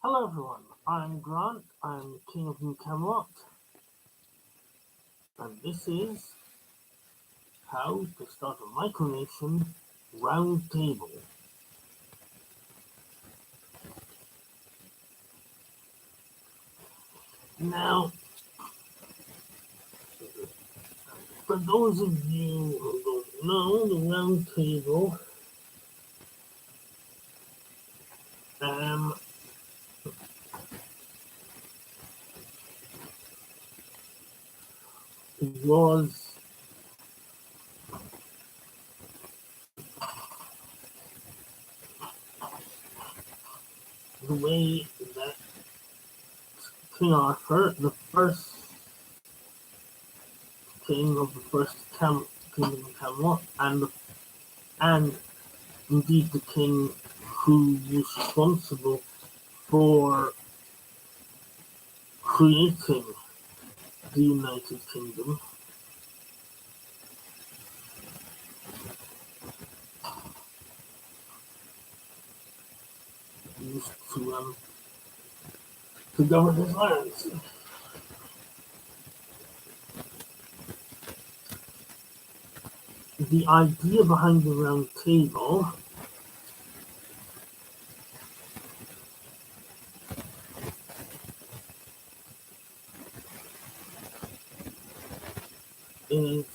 Hello everyone, I'm Grant, I'm King of New Camelot, and this is how to start a micronation round table. Now, for those of you who don't know, the round table was the way that King Arthur, the first king of the first kingdom of Camelot, and indeed the king who was responsible for creating the United Kingdom, used to govern his lands. The idea behind the round table is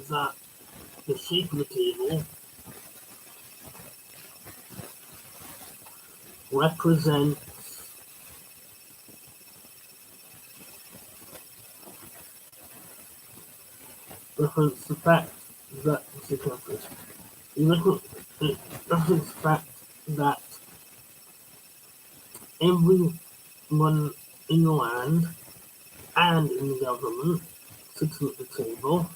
that the shape of the table represents the fact that it represents the fact that everyone in the land and in the government sitting at the table,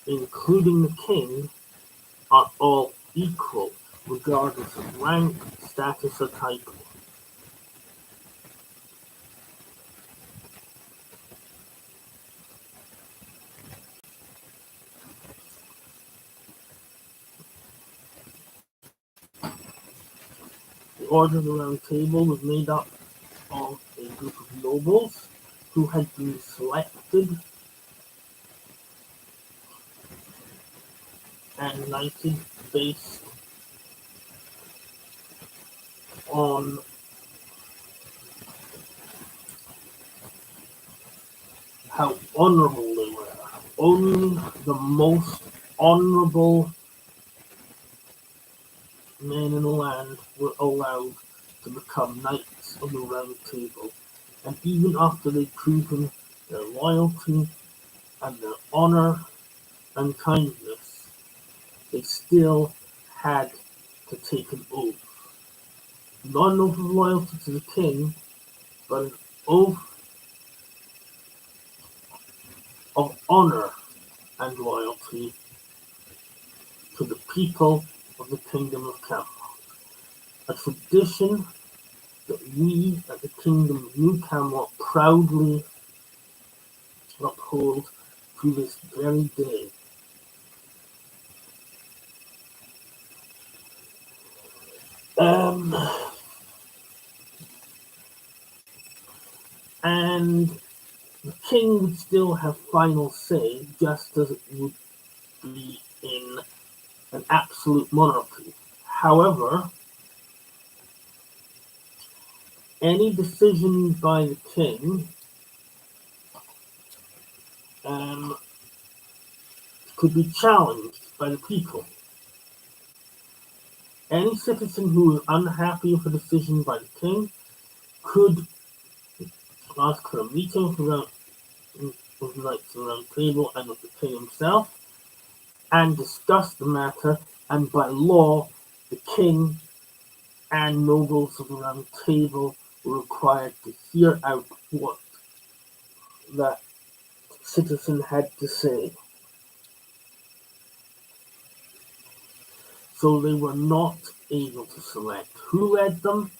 including the king, are all equal, regardless of rank, status, or title. The Order of the Round Table was made up of a group of nobles who had been selected and knighted based on how honorable they were. Only the most honorable men in the land were allowed to become knights of the Round Table, and even after they'd proven their loyalty and their honor and kindness, they still had to take an oath. Not an oath of loyalty to the king, but an oath of honor and loyalty to the people of the Kingdom of Camelot. A tradition that we at the Kingdom of New Camelot proudly uphold to this very day. And the king would still have final say, just as it would be in an absolute monarchy. However, any decision by the king could be challenged by the people. Any citizen who was unhappy with a decision by the king could ask for a meeting with the Knights of the Round Table and with the king himself and discuss the matter, and by law the king and nobles of the Round Table were required to hear out what that citizen had to say. So they were not able to select who led them,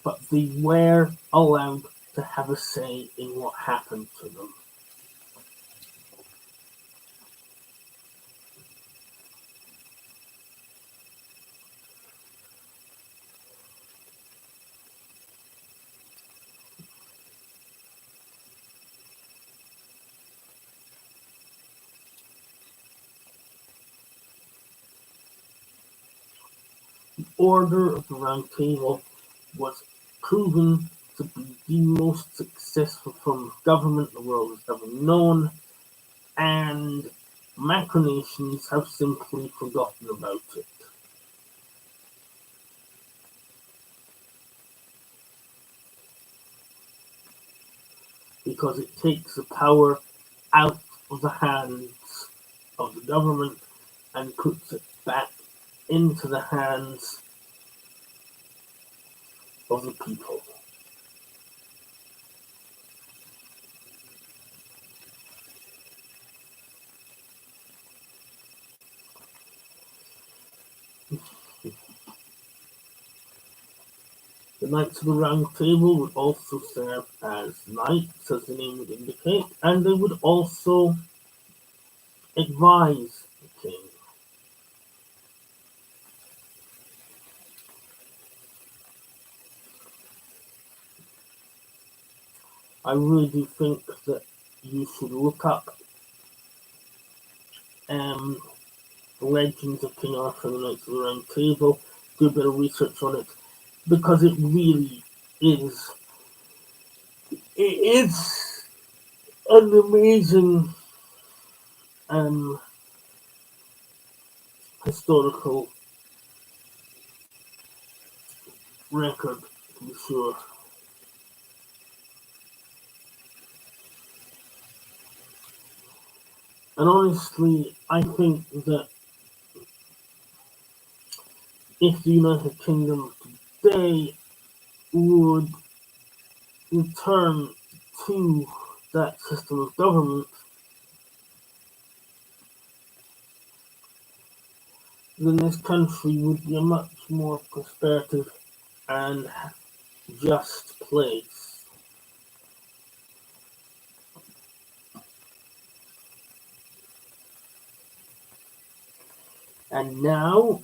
but they were allowed to have a say in what happened to them. order of the Round Table was proven to be the most successful form of government the world has ever known, and micronations have simply forgotten about it. Because it takes the power out of the hands of the government and puts it back into the hands of the people. The Knights of the Round Table would also serve as knights, as the name would indicate, and they would also advise the king. I really do think that you should look up the legends of King Arthur and the Knights of the Round Table, do a bit of research on it, because it really is. It is an amazing historical record, to be sure. And honestly, I think that if the United Kingdom today would return to that system of government, then this country would be a much more prosperative and just place. And now,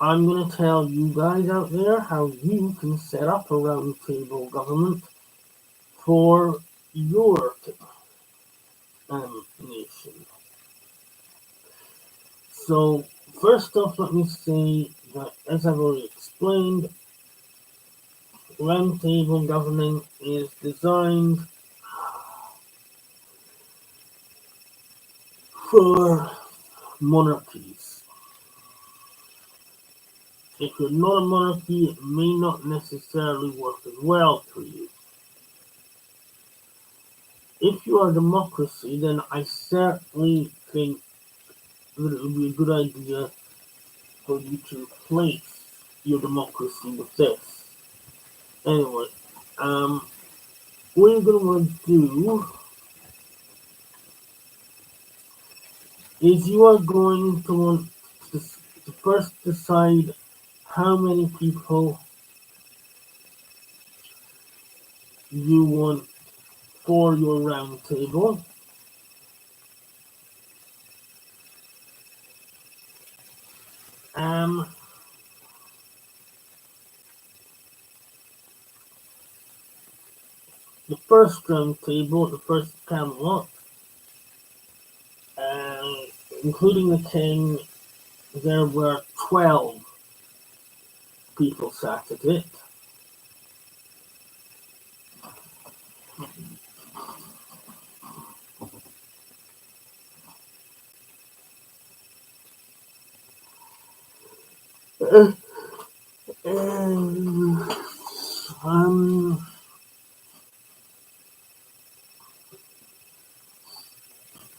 I'm going to tell you guys out there how you can set up a round table government for your nation. So, first off, let me say that, as I've already explained, round table governing is designed for monarchies. If you're not a monarchy, it may not necessarily work as well for you. If you are a democracy, then I certainly think that it would be a good idea for you to replace your democracy with this. Anyway, what you're going to want to do is you are going to want to first decide how many people you want for your round table. The first round table, the first Camelot, including the king, there were 12 people sat at it.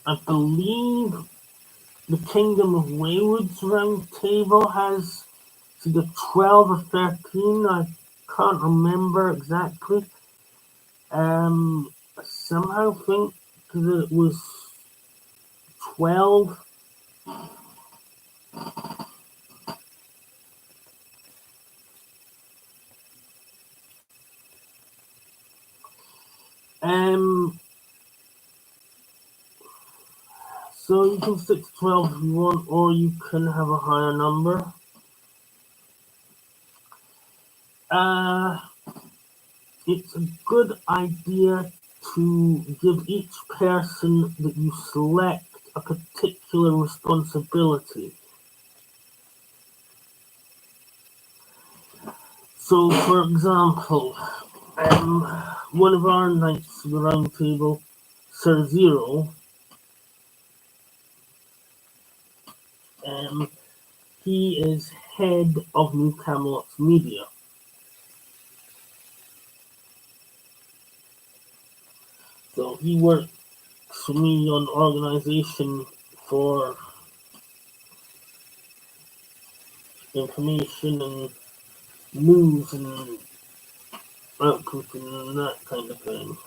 I believe the Kingdom of Wayward's round table has either 12 or 13. I can't remember exactly. I somehow think that it was 12. So you can stick to 12 if you want, or you can have a higher number. It's a good idea to give each person that you select a particular responsibility. So, for example, one of our knights of the round table, Sir Zero, he is head of New Camelot's media. So he works for me on organisation for information and news and output and that kind of thing.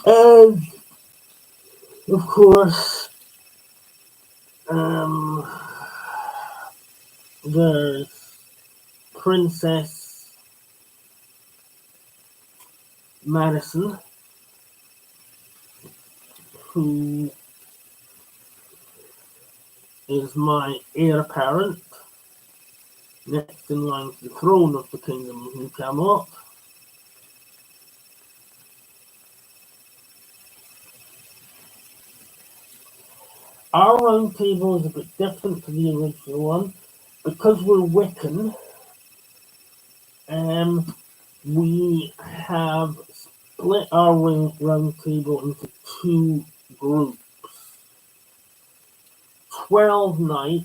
And of course, there's Princess Madison, who is my heir apparent, next in line to the throne of the Kingdom of New Camelot. Our round table is a bit different to the original one. Because we're Wiccan, we have split our round table into two groups. 12 knights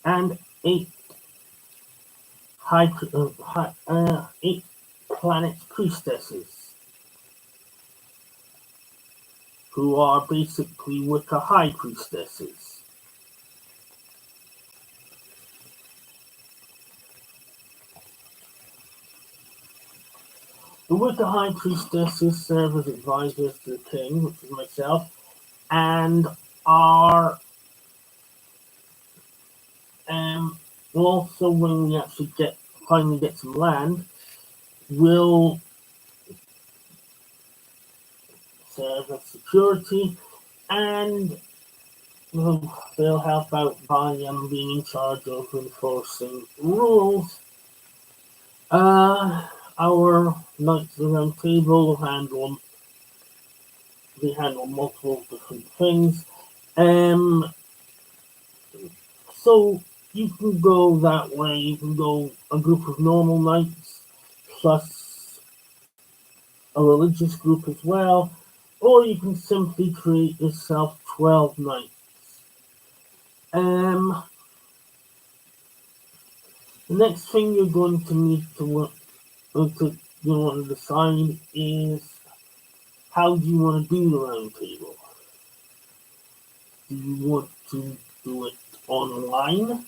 and eight eight planet priestesses, who are basically Wicca high priestesses. The Wicca high priestesses serve as advisors to the king, which is myself, and are also, when we actually finally get some land, will serve as security, and they'll help out by being in charge of enforcing rules. Our Knights of the Round Table handle multiple different things. So you can go that way. You can go a group of normal knights plus a religious group as well, or you can simply create yourself 12 knights. The next thing you're going to need to decide is, how do you want to do the round table? Do you want to do it online,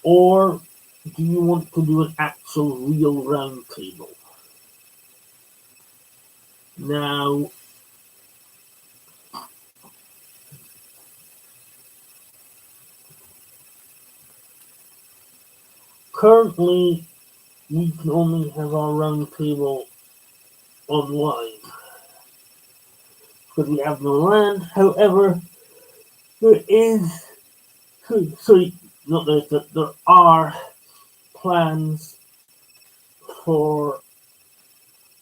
or do you want to do an actual real round table? Now, currently, we can only have our round table online because we have no land. However, there are plans for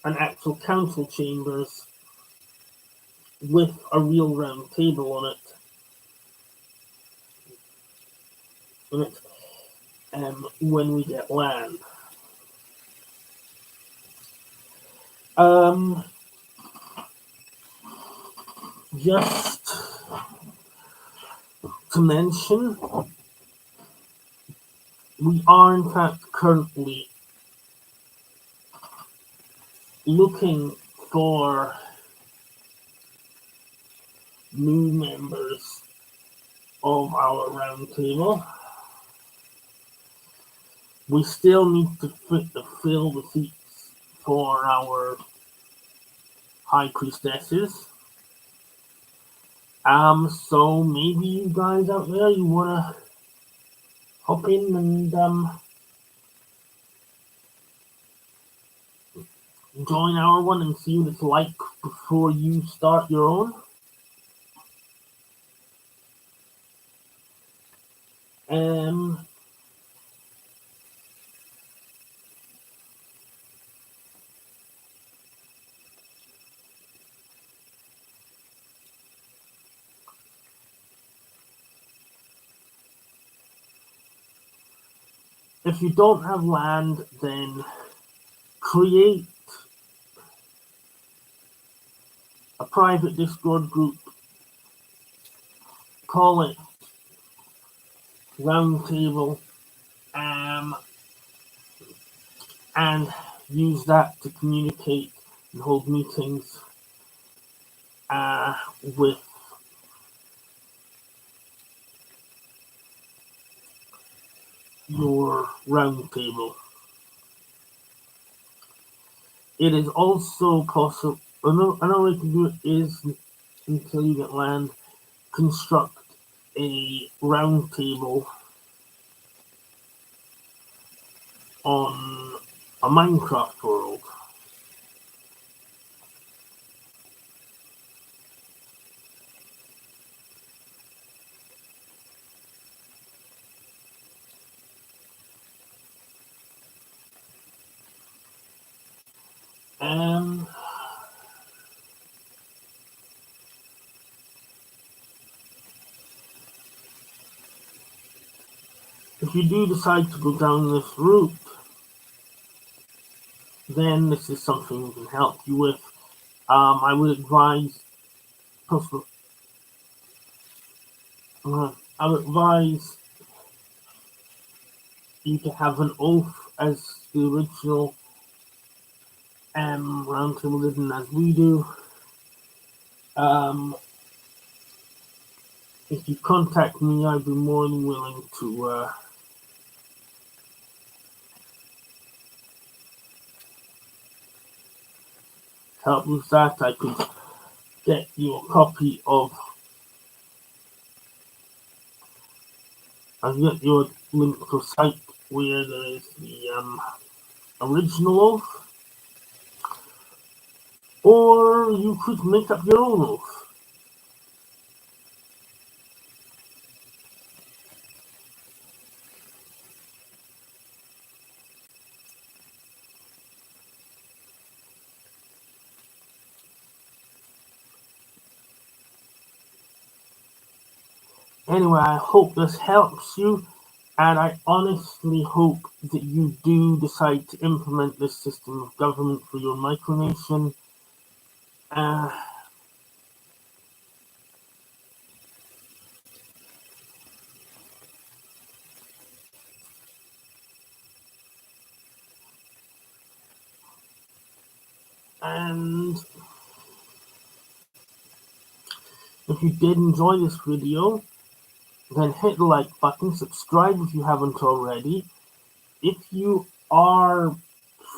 an actual council chambers with a real round table on it. in it when we get land. Just to mention, we are in fact currently looking for new members of our roundtable. We still need to fill the seats for our high priestesses. So maybe you guys out there, you wanna hop in and join our one and see what it's like before you start your own. If you don't have land, then create a private Discord group, call it Roundtable, and use that to communicate and hold meetings with your roundtable. It is also possible, another way to do it is, until you get land, construct a roundtable on a Minecraft world. If you do decide to go down this route, then this is something we can help you with. I would advise you to have an oath as the original roundtable did, and as we do. If you contact me, I'd be more than willing to help with that. I could get you a copy of. I'll get you a link to a site where there is the original oath, or you could make up your own oath. Anyway, I hope this helps you, and I honestly hope that you do decide to implement this system of government for your micronation. And if you did enjoy this video, then hit the like button, subscribe if you haven't already. If you are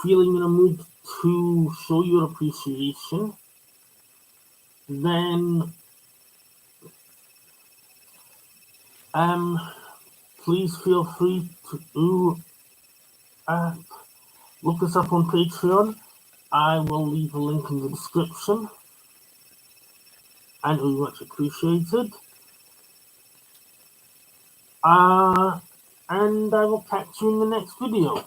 feeling in a mood to show your appreciation, then please feel free to look us up on Patreon. I will leave a link in the description, and it would be much appreciated. And I will catch you in the next video.